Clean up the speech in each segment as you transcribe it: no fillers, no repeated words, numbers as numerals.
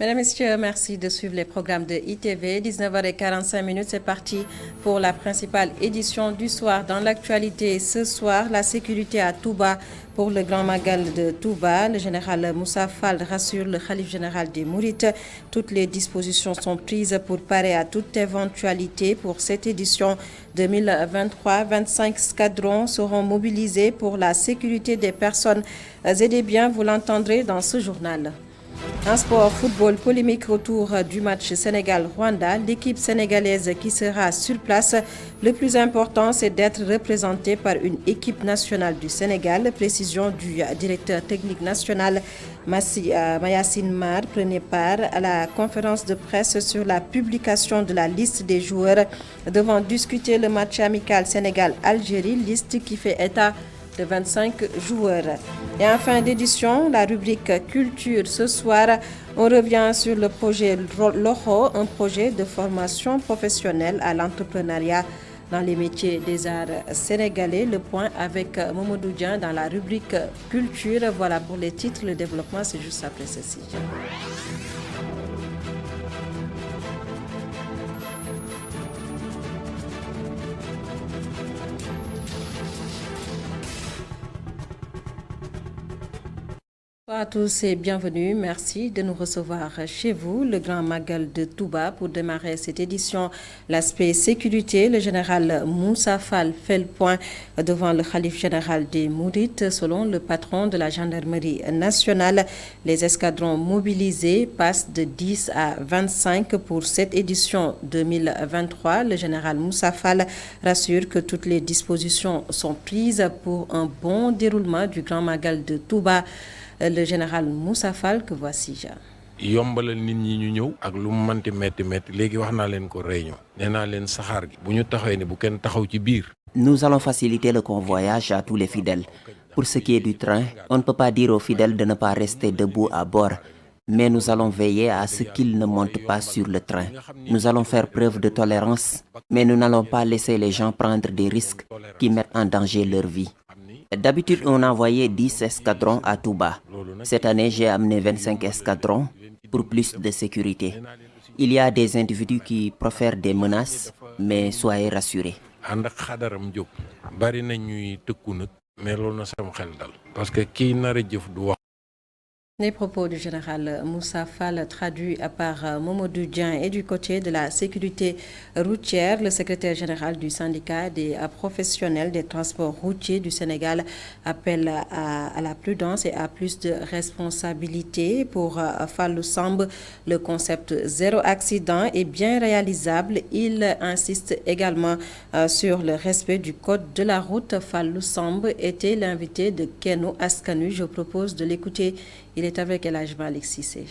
Mesdames, Messieurs, merci de suivre les programmes de ITV. 19h45, c'est parti pour la principale édition du soir. Dans l'actualité, ce soir, la sécurité à Touba pour le Grand Magal de Touba. Le général Moussa Fall rassure le khalife général des Mourites. Toutes les dispositions sont prises pour parer à toute éventualité pour cette édition 2023. 25 escadrons seront mobilisés pour la sécurité des personnes et des biens. Vous l'entendrez dans ce journal. Un sport football polémique autour du match Sénégal-Rwanda. L'équipe sénégalaise qui sera sur place. Le plus important, c'est d'être représentée par une équipe nationale du Sénégal. Précision du directeur technique national Mayacine Mar prenait part à la conférence de presse sur la publication de la liste des joueurs devant discuter le match amical Sénégal-Algérie, liste qui fait état de 25 joueurs. Et en fin d'édition, la rubrique Culture ce soir, on revient sur le projet LOHO, un projet de formation professionnelle à l'entrepreneuriat dans les métiers des arts sénégalais. Le point avec Momodou Dian dans la rubrique Culture. Voilà pour les titres. Le développement, c'est juste après ceci. Bonjour à tous et bienvenue. Merci de nous recevoir chez vous, le Grand Magal de Touba. Pour démarrer cette édition, l'aspect sécurité, le général Moussa Fall fait le point devant le khalife général des Mourites. Selon le patron de la gendarmerie nationale, les escadrons mobilisés passent de 10 à 25 pour cette édition 2023. Le général Moussa Fall rassure que toutes les dispositions sont prises pour un bon déroulement du Grand Magal de Touba. Le général Moussa Fall que voici. yombalal nit ñi ñu ñëw ak lu mu manti metti léegi wax naa leen ko réunion nee naa leen saxaar gi bu ñu taxawee ne bu kenn taxaw ci biir. Nous allons faciliter le convoyage à tous les fidèles. Pour ce qui est du train, on ne peut pas dire aux fidèles de ne pas rester debout à bord, mais nous allons veiller à ce qu'ils ne montent pas sur le train. Nous allons faire preuve de tolérance, mais nous n'allons pas laisser les gens prendre des risques qui mettent en danger leur vie. D'habitude, on envoyait 10 escadrons à Touba. Cette année, j'ai amené 25 escadrons pour plus de sécurité. Il y a des individus qui profèrent des menaces, mais soyez rassurés. Parce que qui n'a rien dit. Les propos du général Moussa Fall traduits par Momodou Dian et du côté de la sécurité routière, le secrétaire général du syndicat des professionnels des transports routiers du Sénégal appelle à la prudence et à plus de responsabilité. Pour Fallou Samb, le concept zéro accident est bien réalisable. Il insiste également sur le respect du code de la route. Fallou Samb était l'invité de Keno Askanu. Je propose de l'écouter. Il est avec Elhadji Malick Cissé.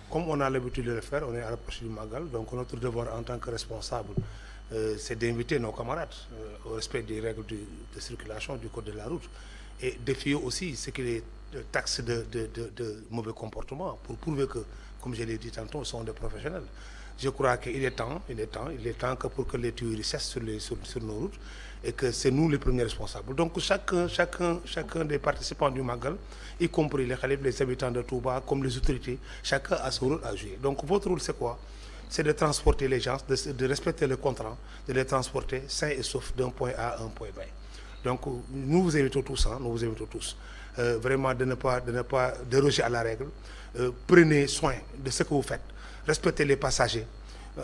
Comme on a l'habitude de le faire, on est à l'approche du Magal, donc notre devoir en tant que responsable, c'est d'inviter nos camarades au respect des règles de circulation du code de la route et défier aussi ce qui est taxe de mauvais comportement pour prouver que, comme je l'ai dit tantôt, sont des professionnels. Je crois qu'il est temps que pour que les tueries cessent sur nos routes et que c'est nous les premiers responsables. Donc chacun des participants du Magal, y compris les khalifs, les habitants de Touba, comme les autorités, chacun a son rôle à jouer. Donc votre rôle c'est quoi? C'est de transporter les gens, de respecter le contrat, de les transporter sains et saufs d'un point A à un point B. Donc nous vous invitons tous, vraiment de ne pas déroger à la règle. Prenez soin de ce que vous faites. Respectez les passagers.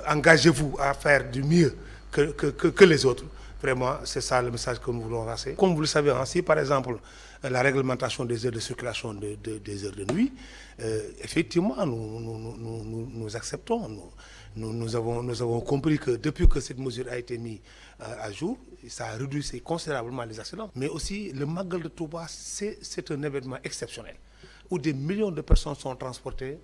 Engagez-vous à faire du mieux que les autres. Vraiment, c'est ça le message que nous voulons lancer. Comme vous le savez, si par exemple la réglementation des heures de circulation des heures de nuit, effectivement, nous acceptons. Nous avons compris que depuis que cette mesure a été mise à jour, ça a réduit considérablement les accidents. Mais aussi, le Magal de Touba, c'est un événement exceptionnel où des millions de personnes sont transportées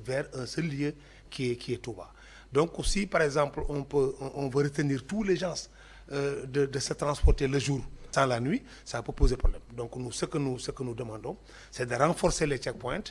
vers un seul lieu qui est Touba. Donc aussi, par exemple, on veut retenir tous les gens de se transporter le jour sans la nuit, ça peut poser problème. Donc ce que nous demandons, c'est de renforcer les checkpoints,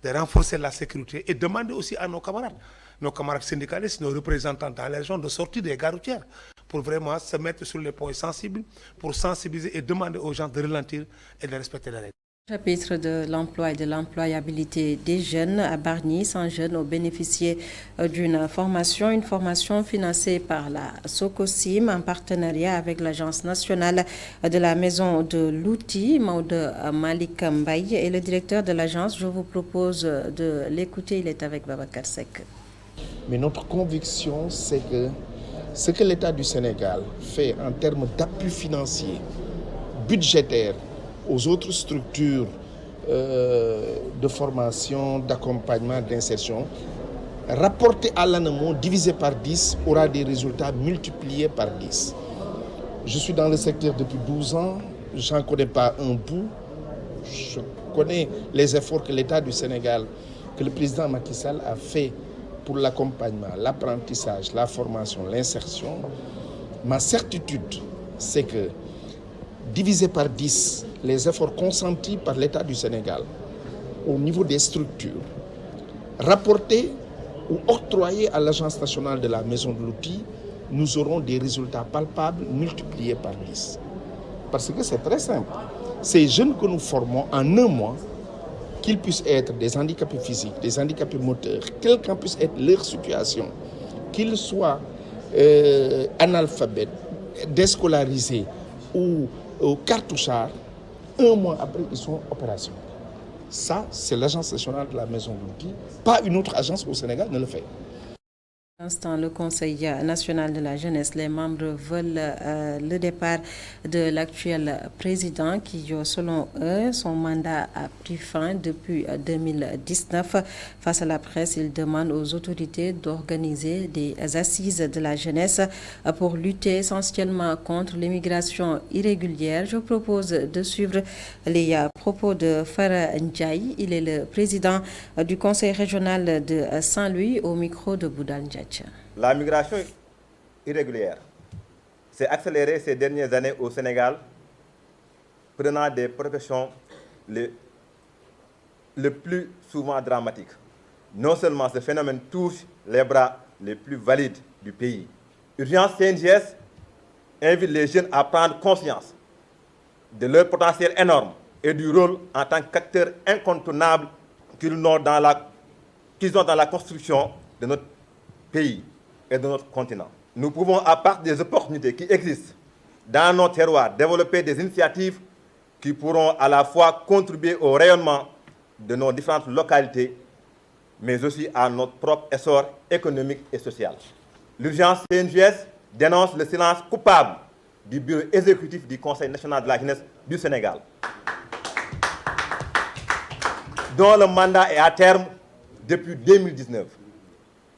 de renforcer la sécurité et demander aussi à nos camarades syndicalistes, nos représentants dans les régions de sortir des gares routières pour vraiment se mettre sur les points sensibles, pour sensibiliser et demander aux gens de ralentir et de respecter les règles. Chapitre de l'emploi et de l'employabilité des jeunes à Bargny. 100 jeunes ont bénéficié d'une formation, une formation financée par la SOCOSIM en partenariat avec l'Agence nationale de la maison de l'outil. Maud Malik Mbaye est le directeur de l'agence. Je vous propose de l'écouter. Il est avec Babacar Seck. Mais notre conviction, c'est que ce que l'État du Sénégal fait en termes d'appui financier, budgétaire, aux autres structures de formation, d'accompagnement, d'insertion, rapporté à l'ANAMO, divisé par 10, aura des résultats multipliés par 10. Je suis dans le secteur depuis 12 ans, je n'en connais pas un bout. Je connais les efforts que l'État du Sénégal, que le président Macky Sall a fait pour l'accompagnement, l'apprentissage, la formation, l'insertion. Ma certitude, c'est que divisé par 10, les efforts consentis par l'État du Sénégal au niveau des structures, rapportés ou octroyés à l'Agence nationale de la maison de l'outil, nous aurons des résultats palpables multipliés par 10. Parce que c'est très simple. Ces jeunes que nous formons en un mois, qu'ils puissent être des handicapés physiques, des handicapés moteurs, quelle qu'en puisse être leur situation, qu'ils soient analphabètes, déscolarisés ou cartouchards, un mois après, ils sont opérationnels. Ça, c'est l'Agence nationale de la maison de l'outil. Pas une autre agence au Sénégal ne le fait. Pour l'instant, le Conseil national de la jeunesse, les membres veulent le départ de l'actuel président qui, selon eux, son mandat a pris fin depuis 2019. Face à la presse, ils demandent aux autorités d'organiser des assises de la jeunesse pour lutter essentiellement contre l'immigration irrégulière. Je vous propose de suivre les propos de Farah Ndiaye. Il est le président du Conseil régional de Saint-Louis au micro de Boudal Ndiaye. La migration irrégulière s'est accélérée ces dernières années au Sénégal, prenant des proportions le plus souvent dramatiques. Non seulement ce phénomène touche les bras les plus valides du pays. Urgence CNJS invite les jeunes à prendre conscience de leur potentiel énorme et du rôle en tant qu'acteurs incontournables qu'ils ont dans la construction de notre pays et de notre continent. Nous pouvons, à partir des opportunités qui existent dans nos terroirs, développer des initiatives qui pourront à la fois contribuer au rayonnement de nos différentes localités, mais aussi à notre propre essor économique et social. L'urgence CNJS dénonce le silence coupable du bureau exécutif du Conseil national de la jeunesse du Sénégal, dont le mandat est à terme depuis 2019.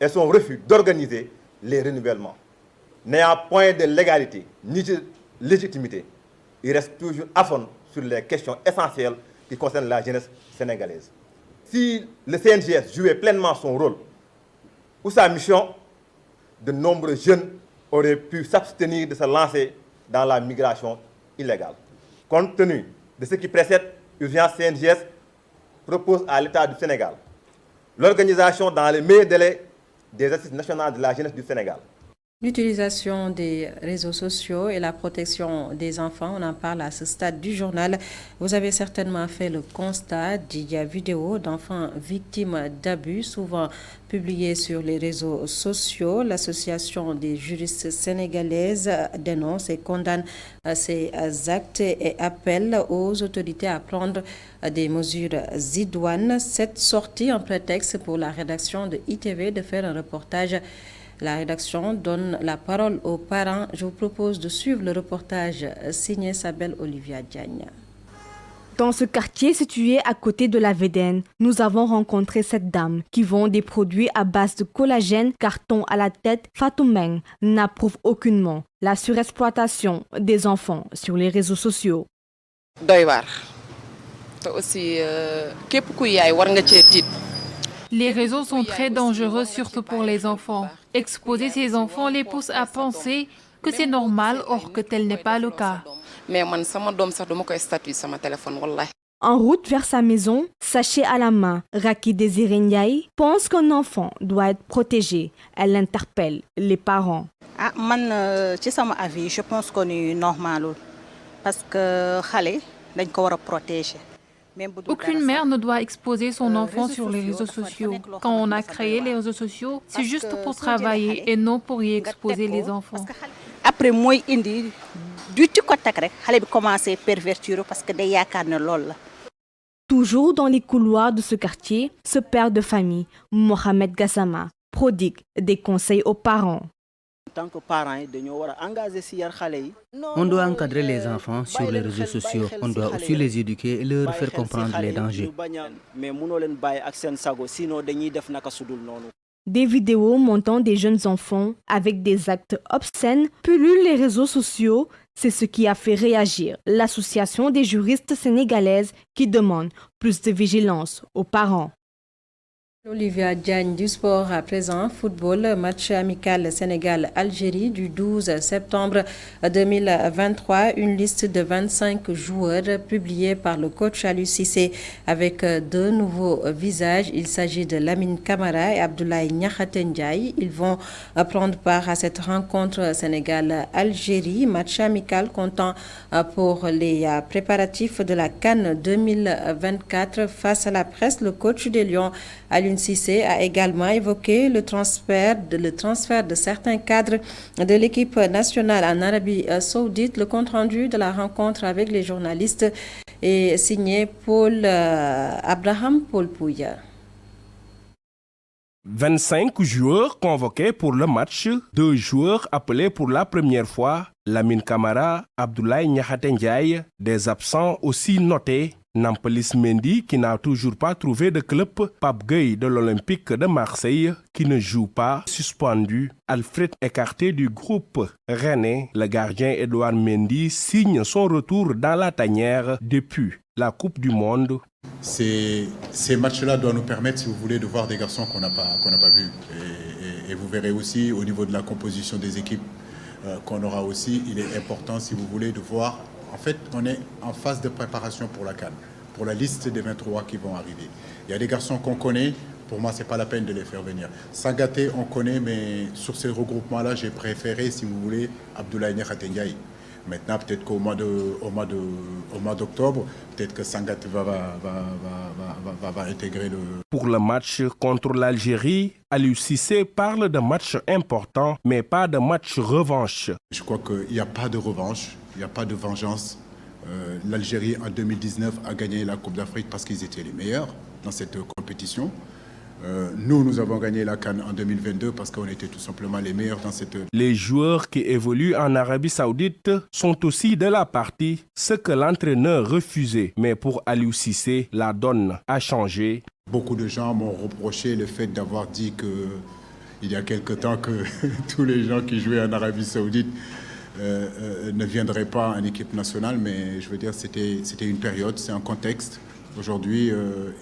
Et son refus d'organiser les renouvellements. N'ayant point de légalité ni de légitimité, il reste toujours à fond sur les questions essentielles qui concernent la jeunesse sénégalaise. Si le CNJS jouait pleinement son rôle ou sa mission, de nombreux jeunes auraient pu s'abstenir de se lancer dans la migration illégale. Compte tenu de ce qui précède, Urgence CNJS propose à l'État du Sénégal l'organisation dans les meilleurs délais des assises nationales de la jeunesse du Sénégal. L'utilisation des réseaux sociaux et la protection des enfants, on en parle à ce stade du journal. Vous avez certainement fait le constat des vidéos d'enfants victimes d'abus, souvent publiées sur les réseaux sociaux. L'Association des juristes sénégalaises dénonce et condamne ces actes et appelle aux autorités à prendre des mesures idoines. Cette sortie en prétexte pour la rédaction de ITV de faire un reportage. La rédaction donne la parole aux parents. Je vous propose de suivre le reportage signé Sabel Olivia Diagne. Dans ce quartier situé à côté de la VDN, nous avons rencontré cette dame qui vend des produits à base de collagène, carton à la tête. Fatou Meng n'approuve aucunement la surexploitation des enfants sur les réseaux sociaux. Les réseaux sont très dangereux, surtout pour les enfants. Exposer ces enfants les pousse à penser que c'est normal, or que tel n'est pas le cas. En route vers sa maison, sachet à la main, Raki Désiré Ndiaye pense qu'un enfant doit être protégé. Elle interpelle les parents. Je pense qu'on est normal parce que les enfants doivent être protégés. Aucune mère ne doit exposer son enfant sur les réseaux sociaux. Quand on a créé les réseaux sociaux, c'est juste pour travailler et non pour y exposer les enfants. Après moi indi du ci ko tak rek xalé bi commencé pervertir parce que day yakar ne lol la. Toujours dans les couloirs de ce quartier, ce père de famille, Mohamed Gassama, prodigue des conseils aux parents. On doit encadrer les enfants sur les réseaux sociaux. On doit aussi les éduquer et leur faire comprendre les dangers. Des vidéos montrant des jeunes enfants avec des actes obscènes pullulent les réseaux sociaux. C'est ce qui a fait réagir l'Association des juristes sénégalaises qui demande plus de vigilance aux parents. Olivia Diagne du sport à présent, football, match amical Sénégal-Algérie du 12 septembre 2023. Une liste de 25 joueurs publiée par le coach Aliou Cissé avec deux nouveaux visages. Il s'agit de Lamine Camara et Abdoulaye Niakhaté Ndiaye. Ils vont prendre part à cette rencontre Sénégal-Algérie. Match amical comptant pour les préparatifs de la CAN 2024. Face à la presse, le coach des Lions, Aliou Cissé, a également évoqué le transfert de certains cadres de l'équipe nationale en Arabie Saoudite. Le compte-rendu de la rencontre avec les journalistes est signé Paul Pouya. 25 joueurs convoqués pour le match, 2 joueurs appelés pour la première fois, Lamine Camara, Abdoulaye Niakhaté Ndiaye, des absents aussi notés, Nampalys Mendy qui n'a toujours pas trouvé de club, Pape Gueye de l'Olympique de Marseille qui ne joue pas, suspendu, Alfred écarté du groupe Rennais, le gardien Edouard Mendy signe son retour dans la tanière depuis la Coupe du Monde. Ces matchs-là doivent nous permettre, si vous voulez, de voir des garçons qu'on n'a pas vus. Et vous verrez aussi au niveau de la composition des équipes qu'on aura aussi, il est important, si vous voulez, de voir. En fait, on est en phase de préparation pour la CAN, pour la liste des 23 qui vont arriver. Il y a des garçons qu'on connaît, pour moi, ce n'est pas la peine de les faire venir. Sangaté, on connaît, mais sur ces regroupements-là, j'ai préféré, si vous voulez, Abdoulaye Niakhaté Ndiaye. Maintenant, peut-être qu'au mois d'octobre, peut-être que Sangaté va intégrer le... Pour le match contre l'Algérie, Aliou Cissé parle de match important, mais pas de match revanche. Je crois qu'il n'y a pas de revanche, il n'y a pas de vengeance. L'Algérie, en 2019, a gagné la Coupe d'Afrique parce qu'ils étaient les meilleurs dans cette compétition. Nous avons gagné la CAN en 2022 parce qu'on était tout simplement les meilleurs dans cette... Les joueurs qui évoluent en Arabie Saoudite sont aussi de la partie, ce que l'entraîneur refusait. Mais pour Aliou Cissé, la donne a changé. Beaucoup de gens m'ont reproché le fait d'avoir dit qu'il y a quelque temps que tous les gens qui jouaient en Arabie Saoudite ne viendraient pas en équipe nationale. Mais je veux dire, c'était une période, c'est un contexte. Aujourd'hui,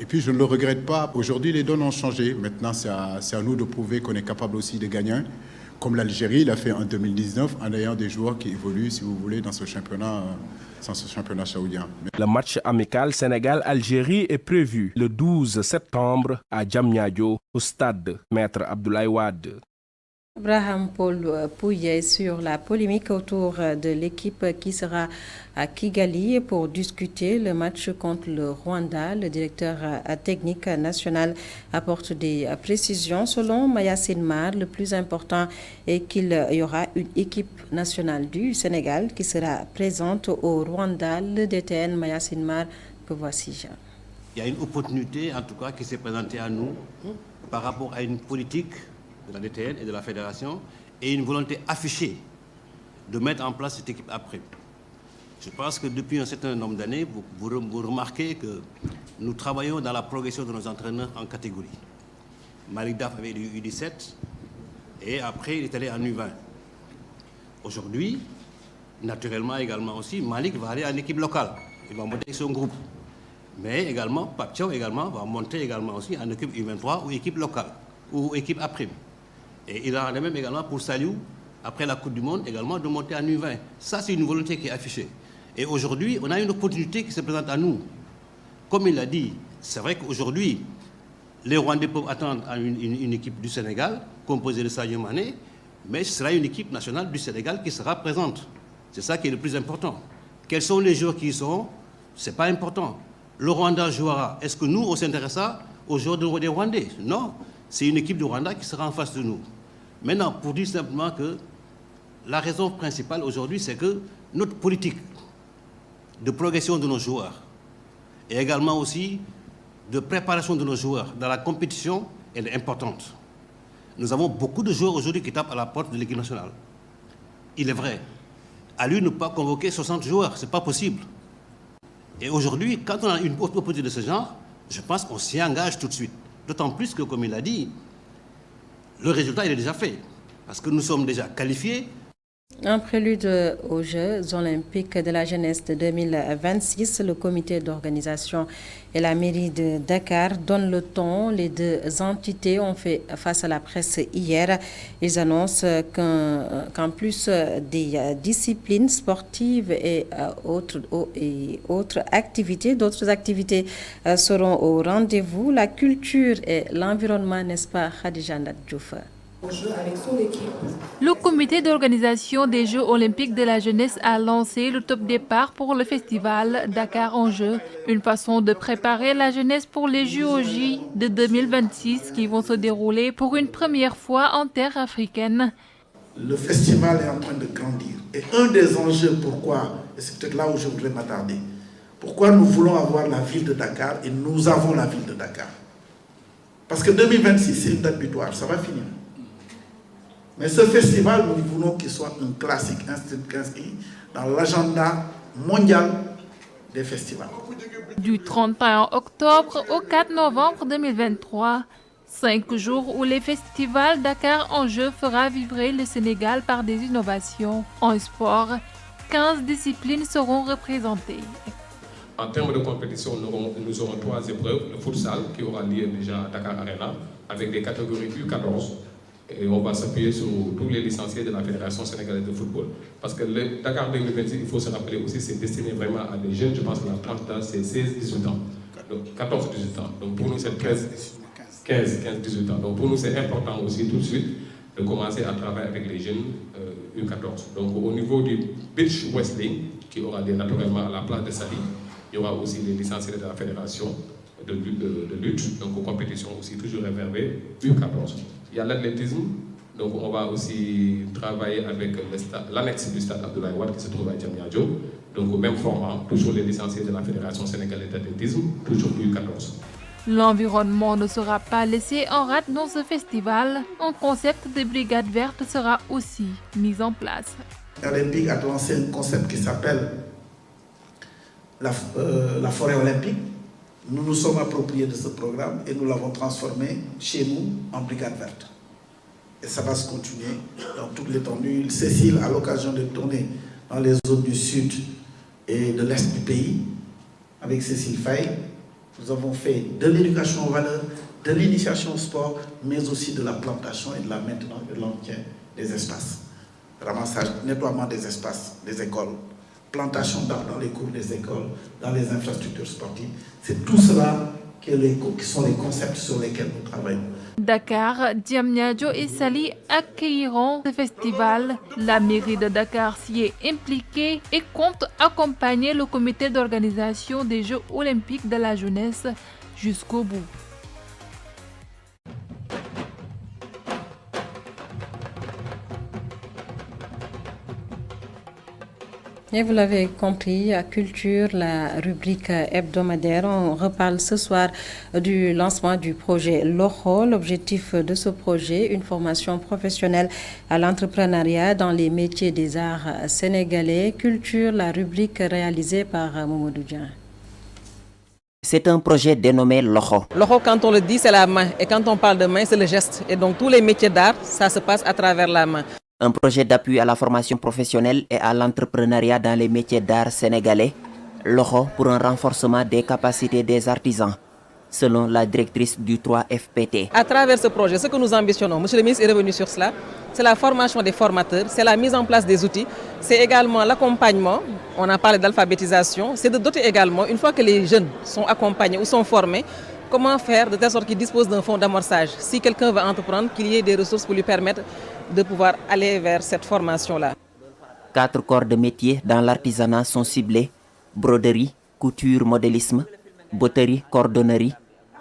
et puis je ne le regrette pas, aujourd'hui les donnes ont changé. Maintenant, c'est à nous de prouver qu'on est capable aussi de gagner, comme l'Algérie l'a fait en 2019, en ayant des joueurs qui évoluent, si vous voulez, dans ce championnat saoudien. Le match amical Sénégal-Algérie est prévu le 12 septembre à Diamniadio, au stade Maître Abdoulaye Wade. Abraham Paul Pouye sur la polémique autour de l'équipe qui sera à Kigali pour discuter le match contre le Rwanda. Le directeur technique national apporte des précisions. Selon Mayacine Mar, le plus important est qu'il y aura une équipe nationale du Sénégal qui sera présente au Rwanda. Le DTN Mayacine Mar, que voici. Il y a une opportunité en tout cas qui s'est présentée à nous par rapport à une politique de la DTN et de la Fédération et une volonté affichée de mettre en place cette équipe après. Je pense que depuis un certain nombre d'années, vous remarquez que nous travaillons dans la progression de nos entraîneurs en catégorie. Malik Daf avait eu U17 et après il est allé en U20. Aujourd'hui, naturellement également aussi, Malik va aller en équipe locale. Il va monter son groupe. Mais également, Pape Thiaw également va monter également aussi en équipe U23 ou équipe locale ou équipe A'. Et il en a même également pour Saliou, après la Coupe du Monde, également de monter en U20. Ça, c'est une volonté qui est affichée. Et aujourd'hui, on a une opportunité qui se présente à nous. Comme il l'a dit, c'est vrai qu'aujourd'hui, les Rwandais peuvent attendre une équipe du Sénégal, composée de Sadio Mané, mais ce sera une équipe nationale du Sénégal qui sera présente. C'est ça qui est le plus important. Quels sont les joueurs qui y sont? Ce n'est pas important. le Rwanda jouera. Est-ce que nous, on s'intéressera aux joueurs des Rwandais? Non, c'est une équipe du Rwanda qui sera en face de nous. Maintenant, pour dire simplement que la raison principale aujourd'hui, c'est que notre politique de progression de nos joueurs et également aussi de préparation de nos joueurs dans la compétition, elle est importante. Nous avons beaucoup de joueurs aujourd'hui qui tapent à la porte de l'équipe nationale. Il est vrai, à lui ne pas convoquer 60 joueurs, ce n'est pas possible. Et aujourd'hui, quand on a une opportunité de ce genre, je pense qu'on s'y engage tout de suite. D'autant plus que, comme il a dit, le résultat il est déjà fait. Parce que nous sommes déjà qualifiés. En prélude aux Jeux olympiques de la jeunesse de 2026, le comité d'organisation et la mairie de Dakar donnent le ton. Les deux entités ont fait face à la presse hier. Ils annoncent qu'en plus des disciplines sportives et d'autres activités seront au rendez-vous. La culture et l'environnement, n'est-ce pas, Khadija Ndadjouf? Le comité d'organisation des Jeux olympiques de la jeunesse a lancé le top départ pour le festival Dakar en Jeux, une façon de préparer la jeunesse pour les JOJ de 2026 qui vont se dérouler pour une première fois en terre africaine. Le festival est en train de grandir et un des enjeux pourquoi, et c'est peut-être là où je voudrais m'attarder, pourquoi nous voulons avoir la ville de Dakar et nous avons la ville de Dakar. Parce que 2026, c'est une date butoir, ça va finir. Mais ce festival, nous voulons qu'il soit un classique inscrit dans l'agenda mondial des festivals. Du 31 octobre au 4 novembre 2023, 5 jours où les festivals Dakar en Jeux fera vibrer le Sénégal par des innovations. En sport, 15 disciplines seront représentées. En termes de compétition, nous aurons 3 épreuves. Le futsal qui aura lieu déjà à Dakar Arena avec des catégories U14. Et on va s'appuyer sur tous les licenciés de la Fédération sénégalaise de football. Parce que le Dakar 2026, il faut se rappeler aussi, c'est destiné vraiment à des jeunes. Je pense que la tranche d'âge, c'est 16-18 ans. Donc 14-18 ans. Donc pour nous, c'est 15-18 ans. Donc pour nous, c'est important aussi tout de suite de commencer à travailler avec les jeunes U14. Donc au niveau du beach wrestling, qui aura lieu naturellement à la place de Sali, il y aura aussi les licenciés de la Fédération de lutte, donc aux compétitions aussi toujours réservées U14. Il y a l'athlétisme, donc on va aussi travailler avec l'annexe du stade Abdoulaye Wade qui se trouve à Diamniadio, donc au même format, toujours les licenciés de la Fédération sénégalaise d'athlétisme, toujours U14. L'environnement ne sera pas laissé en rate dans ce festival. Un concept de brigade verte sera aussi mis en place. Olympique a lancé un concept qui s'appelle la forêt olympique. Nous nous sommes appropriés de ce programme et nous l'avons transformé chez nous en brigade verte. Et ça va se continuer dans toute l'étendue. Cécile a l'occasion de tourner dans les zones du sud et de l'est du pays avec Cécile Faye. Nous avons fait de l'éducation aux valeurs, de l'initiation au sport, mais aussi de la plantation et de la maintenance et de l'entretien des espaces. Ramassage, nettoiement des espaces, des écoles, plantation d'arbres dans les cours des écoles, dans les infrastructures sportives. C'est tout cela qui sont les concepts sur lesquels nous travaillons. Dakar, Diamniadio et Sali accueilleront ce festival. La mairie de Dakar s'y est impliquée et compte accompagner le comité d'organisation des Jeux olympiques de la jeunesse jusqu'au bout. Et vous l'avez compris, à Culture, la rubrique hebdomadaire, on reparle ce soir du lancement du projet Loho. L'objectif de ce projet, une formation professionnelle à l'entrepreneuriat dans les métiers des arts sénégalais. Culture, la rubrique réalisée par Mamadou Dian. C'est un projet dénommé Loho. Loho, quand on le dit, c'est la main. Et quand on parle de main, c'est le geste. Et donc tous les métiers d'art, ça se passe à travers la main. Un projet d'appui à la formation professionnelle et à l'entrepreneuriat dans les métiers d'art sénégalais, Loho pour un renforcement des capacités des artisans, selon la directrice du 3FPT. À travers ce projet, ce que nous ambitionnons, M. le ministre est revenu sur cela, c'est la formation des formateurs, c'est la mise en place des outils, c'est également l'accompagnement, on a parlé d'alphabétisation, c'est de doter également, une fois que les jeunes sont accompagnés ou sont formés, comment faire de telle sorte qu'ils disposent d'un fonds d'amorçage. Si quelqu'un veut entreprendre, qu'il y ait des ressources pour lui permettre de pouvoir aller vers cette formation-là. 4 corps de métier dans l'artisanat sont ciblés: broderie, couture, modélisme, botterie, cordonnerie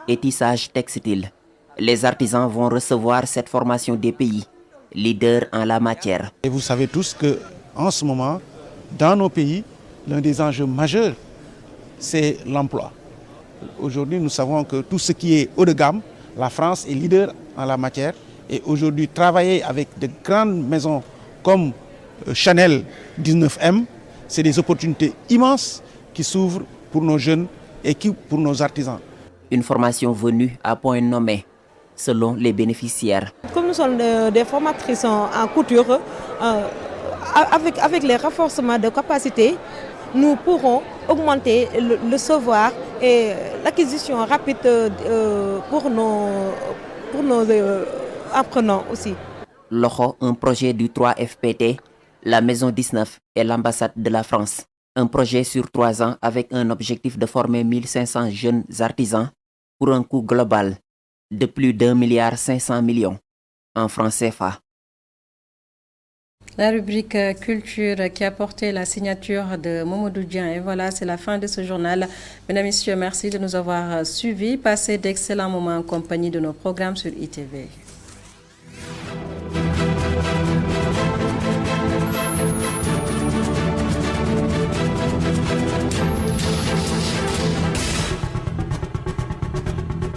et tissage textile. Les artisans vont recevoir cette formation des pays, leaders en la matière. Et vous savez tous qu'en ce moment, dans nos pays, l'un des enjeux majeurs, c'est l'emploi. Aujourd'hui, nous savons que tout ce qui est haut de gamme, la France est leader en la matière. Et aujourd'hui, travailler avec de grandes maisons comme Chanel 19M, c'est des opportunités immenses qui s'ouvrent pour nos jeunes et pour nos artisans. Une formation venue à point nommé, selon les bénéficiaires. Comme nous sommes des formatrices en couture, avec les renforcements de capacité, nous pourrons augmenter le savoir et l'acquisition rapide pour nos apprenants aussi. Loxo, un projet du 3FPT, la Maison 19 et l'ambassade de la France. Un projet sur 3 ans avec un objectif de former 1500 jeunes artisans pour un coût global de plus d'1,5 milliard en francs CFA. La rubrique culture qui a porté la signature de Mamadou Dieng. Et voilà, c'est la fin de ce journal. Mesdames, Messieurs, merci de nous avoir suivis. Passez d'excellents moments en compagnie de nos programmes sur ITV.